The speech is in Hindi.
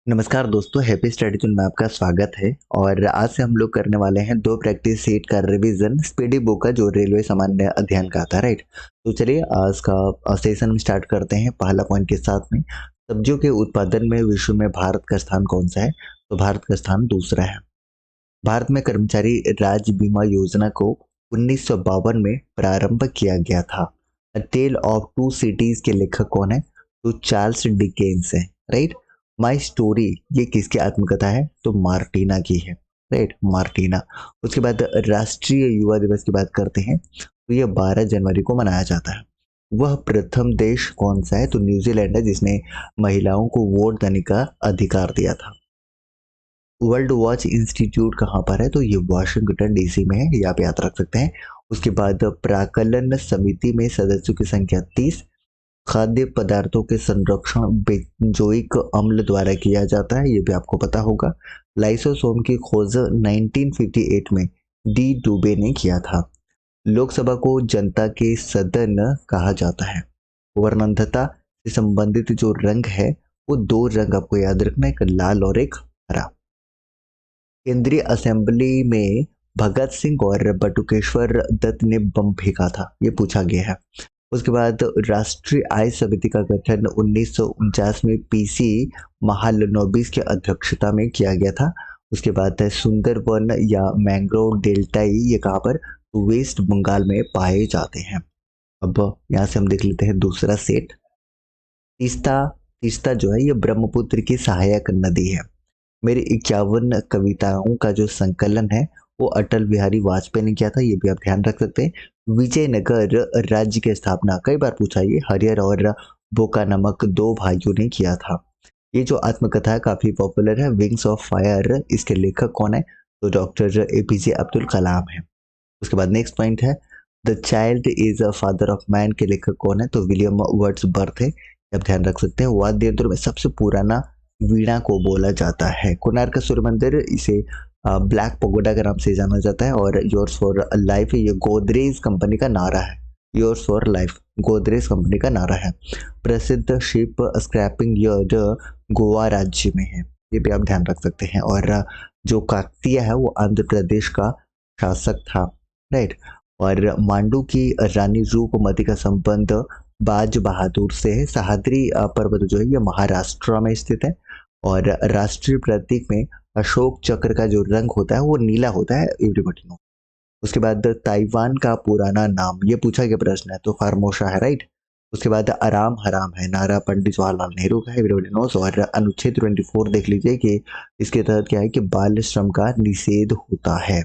नमस्कार दोस्तों, हैप्पी स्टडी टूल में आपका स्वागत है। और आज से हम लोग करने वाले हैं दो प्रैक्टिस सेट का रिवीजन स्पीडी बुक का, जो रेलवे सामान्य अध्ययन का आता है, राइट। तो चलिए आज का सेशन स्टार्ट करते हैं पहला पॉइंट के साथ में। सब्जियों के उत्पादन में विश्व में भारत का स्थान कौन सा है? तो भारत का स्थान दूसरा है। भारत में कर्मचारी राज्य बीमा योजना को 1952 में प्रारंभ किया गया था। अ टेल ऑफ टू सिटीज के लेखक कौन है? तो चार्ल्स डिकेंस है, राइट। माई स्टोरी ये किसकी आत्मकथा है? तो मार्टिना की है, राइट, मार्टिना। उसके बाद राष्ट्रीय युवा दिवस की बात करते हैं, तो ये 12 जनवरी को मनाया जाता है। वह प्रथम देश कौन सा है? तो न्यूजीलैंड है, जिसने महिलाओं को वोट देने का अधिकार दिया था। वर्ल्ड वॉच इंस्टीट्यूट कहाँ पर है? तो ये वाशिंगटन डीसी में है, ये आप याद रख सकते हैं। उसके बाद प्राकलन समिति में सदस्यों की संख्या 30। खाद्य पदार्थों के संरक्षण बेंजोइक अम्ल द्वारा किया जाता है, ये भी आपको पता होगा। लाइसोसोम की खोज 1958 में डी डुबे ने किया था। लोकसभा को जनता के सदन कहा जाता है। वर्णंधता से संबंधित जो रंग है, वो दो रंग आपको याद रखना है, एक लाल और एक हरा। केंद्रीय असेंबली में भगत सिंह और बटुकेश्वर दत्त ने बम फेंका था, ये पूछा गया है। उसके बाद राष्ट्रीय आय समिति का गठन 1949 में पीसी महालनोबिस की अध्यक्षता में किया गया था। उसके बाद है सुंदरवन या मैंग्रोव डेल्टाई, ये कहाँ पर? तो वेस्ट बंगाल में पाए जाते हैं। अब यहाँ से हम देख लेते हैं दूसरा सेट। तीस्ता तीस्ता जो है, ये ब्रह्मपुत्र की सहायक नदी है। मेरी 51 कविताओं का जो संकलन है, वो अटल बिहारी वाजपेयी ने किया था, ये भी आप ध्यान रख सकते हैं। विजयनगर राज्य की स्थापना कई बार पूछा, ये हरिहर और बोका नामक दो भाइयों ने किया था। ये जो आत्मकथा है काफी पॉपुलर है, विंग्स ऑफ फायर। इसके लेखक कौन है? तो डॉक्टर एपीजे अब्दुल कलाम है। उसके बाद नेक्स्ट पॉइंट है, the child is a father of man के लेखक कौन है? तो विलियम वर्ड्सवर्थ है, आप ध्यान रख सकते हैं। वाद्य यंत्र में सबसे पुराना वीणा को बोला जाता है। कोणार्क सूर्य मंदिर, इसे ब्लैक पगोडा के नाम से जाना जाता है। और योर्स फॉर लाइफ, ये गोदरेज कंपनी का नारा है। Yours for life Godrej company का नारा है। प्रसिद्ध शिप स्क्रैपिंग यार्ड गोवा राज्य में है, ये भी आप ध्यान रख सकते हैं। और जो काकतीय है, वो आंध्र प्रदेश का शासक था, राइट। और मांडू की रानी रूपमती का संबंध बाज बहादुर से है। सह्याद्री पर्वत जो है, ये महाराष्ट्र में स्थित है। और राष्ट्रीय प्रतीक में अशोक चक्र का जो रंग होता है, वो नीला होता है, एवरीबॉडी नो। उसके बाद ताइवान का पुराना नाम, ये पूछा गया प्रश्न है, तो फार्मोसा है, राइट। उसके बाद आराम हराम है, नारा पंडित जवाहरलाल नेहरू का है, एवरीबॉडी नोस। और अनुच्छेद 24 देख लीजिए कि इसके तहत क्या है कि बाल श्रम का निषेध होता है।